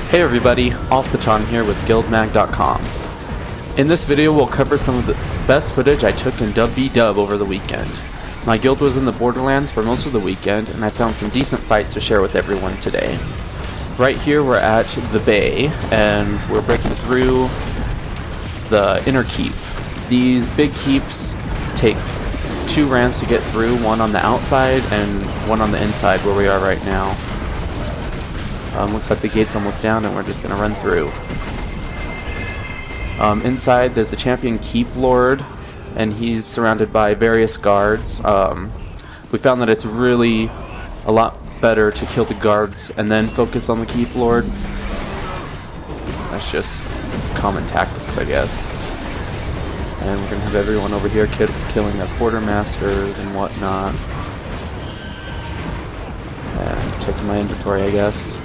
Hey everybody, Alfbaton here with Guildmag.com. In this video we'll cover some of the best footage I took in WvW over the weekend. My guild was in the Borderlands for most of the weekend, and I found some decent fights to share with everyone today. Right here we're at the bay, and we're breaking through the inner keep. These big keeps take 2 ramps to get through, one on the outside and one on the inside where we are right now. Looks like the gate's almost down and we're just going to run through. Inside there's the champion keep lord, and he's surrounded by various guards. We found that it's really a lot better to kill the guards and then focus on the keep lord. That's just common tactics, I guess. And we're going to have everyone over here killing the quartermasters and whatnot. And checking my inventory, I guess.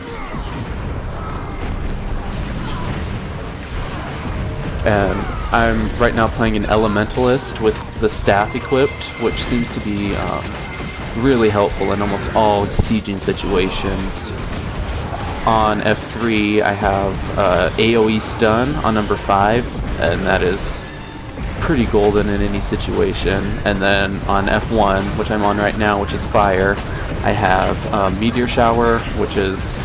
And I'm right now playing an elementalist with the staff equipped, which seems to be really helpful in almost all sieging situations. On F3 I have AoE stun on number 5, and that is pretty golden in any situation. And then on F1, which I'm on right now, which is fire, I have meteor shower, which is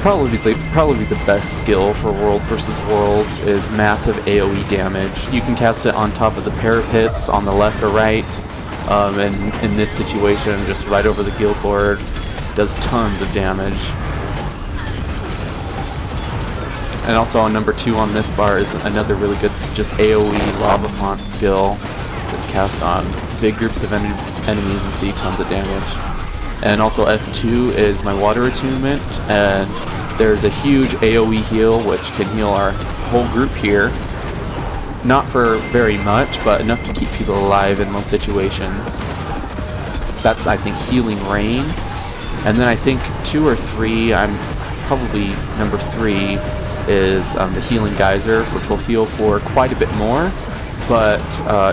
probably the best skill for world versus world. Is massive AoE damage. You can cast it on top of the parapets on the left or right, and in this situation just right over the guild board, does tons of damage. And also on number 2 on this bar is another really good just AoE lava font skill. Just cast on big groups of enemies and see tons of damage. And also F2 is my water attunement, and there's a huge AoE heal which can heal our whole group here. Not for very much, but enough to keep people alive in most situations. That's, I think, healing rain. And then I think 2 or 3, I'm probably number 3, is the healing geyser, which will heal for quite a bit more, but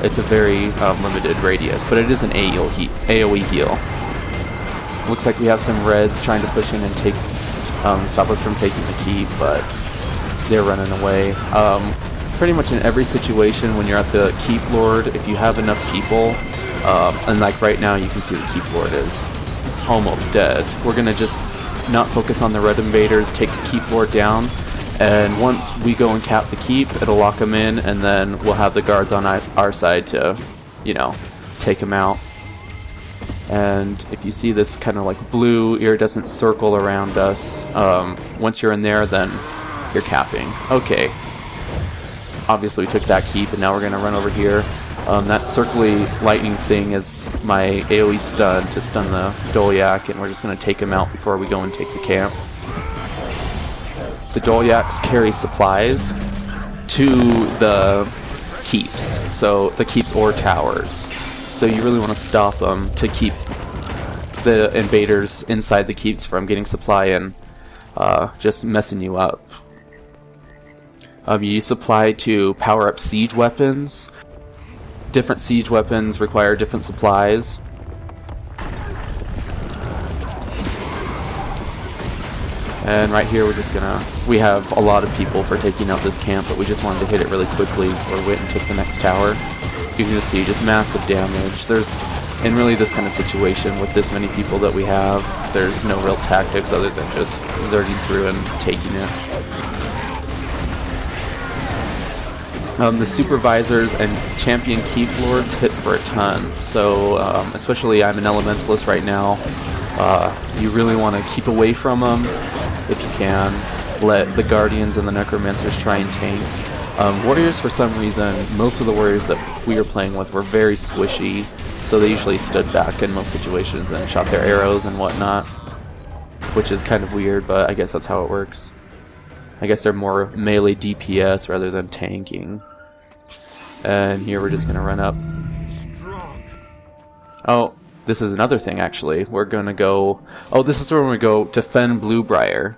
it's a very limited radius. But it is an AoE heal. Looks like we have some reds trying to push in and take stop us from taking the keep, but they're running away. Pretty much in every situation when you're at the keep lord, if you have enough people, and like right now you can see the keep lord is almost dead. We're gonna just not focus on the red invaders, take the keep lord down, and once we go and cap the keep, it'll lock them in, and then we'll have the guards on our side to, you know, take them out. And if you see this kind of like blue iridescent circle around us, once you're in there, then you're capping. Okay. Obviously we took that keep, and now we're going to run over here. That circly lightning thing is my AoE stun to stun the Dolyak, and we're just going to take him out before we go and take the camp. The Dolyaks carry supplies to the keeps, so the keeps or towers. So you really want to stop them to keep the invaders inside the keeps from getting supply and just messing you up. You use supply to power up siege weapons. Different siege weapons require different supplies. And right here we have a lot of people for taking out this camp, but we just wanted to hit it really quickly or wait and take the next tower. You can just see just massive damage. In really this kind of situation with this many people that we have, there's no real tactics other than just zerging through and taking it. The supervisors and champion keep lords hit for a ton, so especially I'm an elementalist right now. You really want to keep away from them if you can. Let the guardians and the necromancers try and tank. Warriors, for some reason, most of the warriors that we were playing with were very squishy, so they usually stood back in most situations and shot their arrows and whatnot, which is kind of weird, but I guess that's how it works. I guess they're more melee DPS rather than tanking. And here we're just going to run up. Oh, this is another thing actually. We're going to go... Oh, this is where we go defend Bluebriar.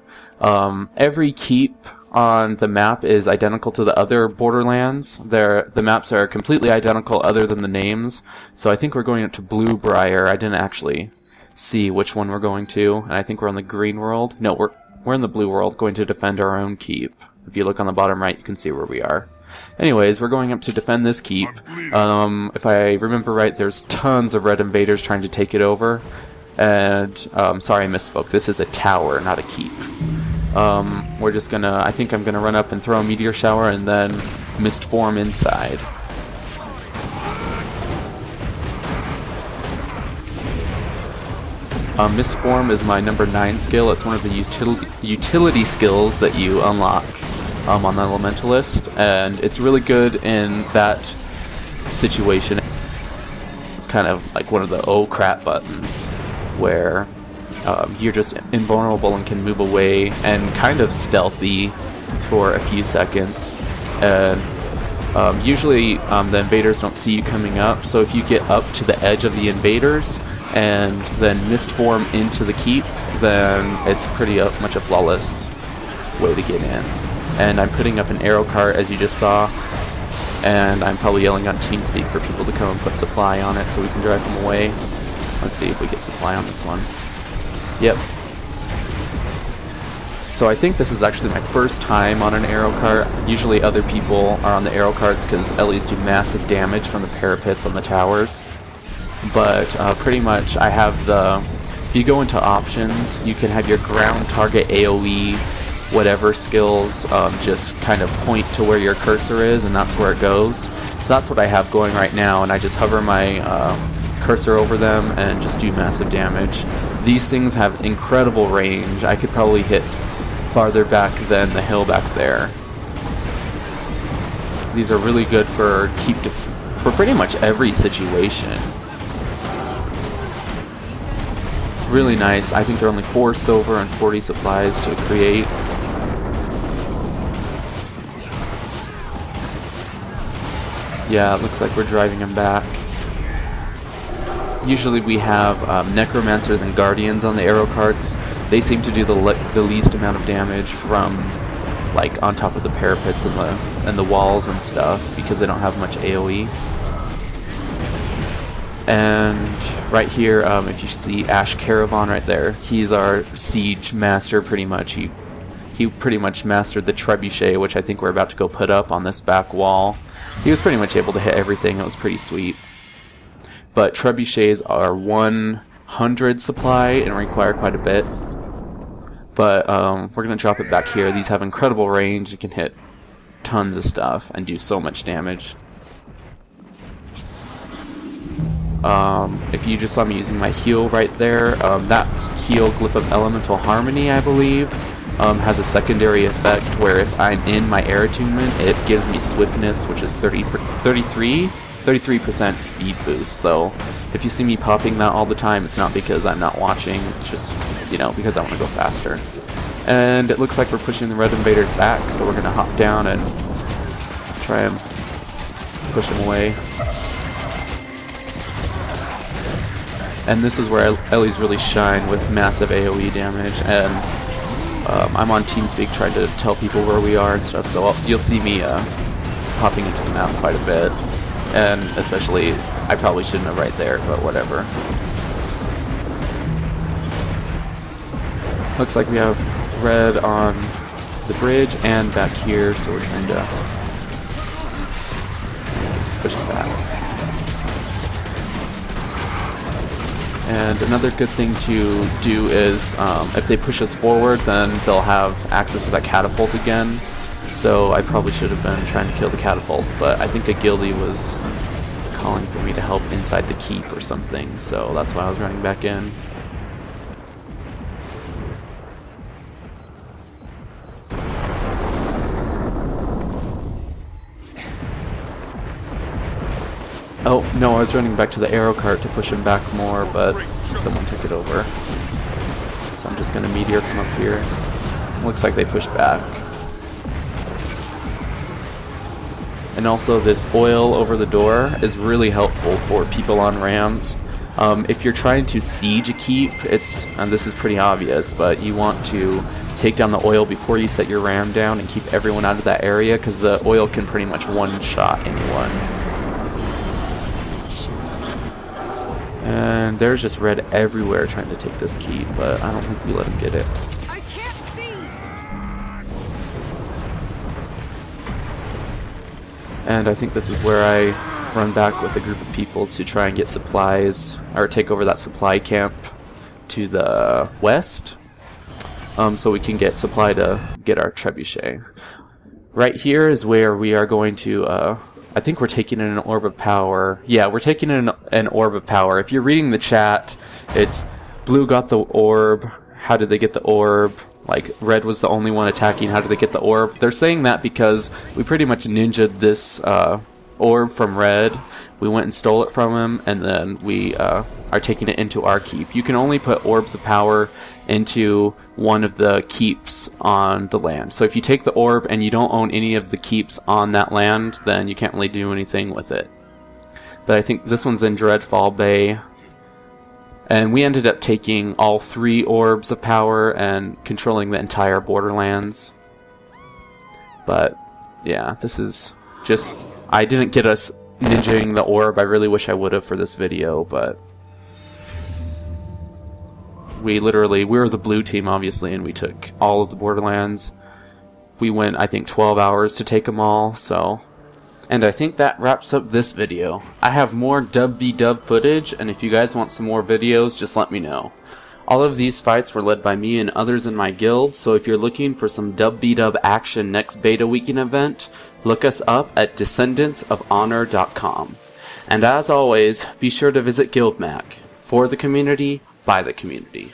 Every keep on the map is identical to the other Borderlands. The maps are completely identical other than the names. So I think we're going up to Bluebriar. I didn't actually see which one we're going to, and I think we're on the green world. No, we're in the blue world going to defend our own keep. If you look on the bottom right, you can see where we are. Anyways, we're going up to defend this keep. If I remember right, there's tons of red invaders trying to take it over. And, sorry I misspoke, this is a tower, not a keep. We're just gonna, I think I'm gonna run up and throw a meteor shower and then mist form inside. Mist form is my number 9 skill. It's one of the utility skills that you unlock on the Elementalist, and it's really good in that situation. It's kind of like one of the oh crap buttons, where you're just invulnerable and can move away and kind of stealthy for a few seconds. And usually the invaders don't see you coming up, so if you get up to the edge of the invaders and then mist form into the keep, then it's pretty much a flawless way to get in. And I'm putting up an arrow cart, as you just saw, and I'm probably yelling on TeamSpeak for people to come and put supply on it so we can drive them away. Let's see if we get supply on this one. Yep. So I think this is actually my first time on an arrow cart. Usually other people are on the arrow carts because Ellies do massive damage from the parapets on the towers. But pretty much I have the, if you go into options, you can have your ground target AoE whatever skills just kind of point to where your cursor is, and that's where it goes. So that's what I have going right now, and I just hover my cursor over them and just do massive damage. These things have incredible range. I could probably hit farther back than the hill back there. These are really good for for pretty much every situation. Really nice. I think they're only 4 silver and 40 supplies to create. Yeah, it looks like we're driving them back. Usually we have necromancers and guardians on the arrow carts. They seem to do the least amount of damage from like on top of the parapets and the walls and stuff because they don't have much AoE. And right here, if you see Ash Caravan right there, he's our siege master pretty much. He pretty much mastered the trebuchet, which I think we're about to go put up on this back wall. He was pretty much able to hit everything. It was pretty sweet. But trebuchets are 100 supply and require quite a bit. But we're going to drop it back here. These have incredible range. You can hit tons of stuff and do so much damage. If you just saw me using my heal right there, that heal, Glyph of Elemental Harmony, I believe, has a secondary effect where if I'm in my air attunement, it gives me swiftness, which is 33% speed boost. So if you see me popping that all the time, it's not because I'm not watching, it's just, you know, because I want to go faster. And it looks like we're pushing the red invaders back, so we're going to hop down and try and push them away. And this is where Ellies really shine with massive AoE damage, and I'm on TeamSpeak trying to tell people where we are and stuff, so you'll see me popping into the map quite a bit. And especially, I probably shouldn't have right there, but whatever. Looks like we have red on the bridge and back here, so we're trying to just push it back. And another good thing to do is, if they push us forward, then they'll have access to that catapult again. So I probably should have been trying to kill the catapult, but I think a guildie was calling for me to help inside the keep or something, so that's why I was running back in. Oh, no, I was running back to the arrow cart to push him back more, but someone took it over. So I'm just going to meteor come up here. Looks like they pushed back. And also this oil over the door is really helpful for people on rams. If you're trying to siege a keep, and this is pretty obvious, but you want to take down the oil before you set your ram down and keep everyone out of that area, because the oil can pretty much one-shot anyone. And there's just red everywhere trying to take this keep, but I don't think we let him get it. I can't see. And I think this is where I run back with a group of people to try and get supplies, or take over that supply camp to the west, so we can get supply to get our trebuchet. Right here is where we are going to, I think we're taking in an orb of power. Yeah, we're taking in an orb of power. If you're reading the chat, it's blue got the orb, how did they get the orb? Like, red was the only one attacking, how did they get the orb? They're saying that because we pretty much ninja'd this orb from red. We went and stole it from him, and then we are taking it into our keep. You can only put orbs of power into one of the keeps on the land. So if you take the orb and you don't own any of the keeps on that land, then you can't really do anything with it. But I think this one's in Dreadfall Bay. And we ended up taking all 3 orbs of power and controlling the entire Borderlands. But yeah, this is just... I didn't get us ninjaing the orb. I really wish I would have for this video, but... we were the blue team, obviously, and we took all of the Borderlands. We went, I think, 12 hours to take them all, so... And I think that wraps up this video. I have more WvW footage, and if you guys want some more videos, just let me know. All of these fights were led by me and others in my guild, so if you're looking for some WvW action next Beta Weekend event, look us up at descendantsofhonor.com. And as always, be sure to visit Guildmag. For the community, by the community.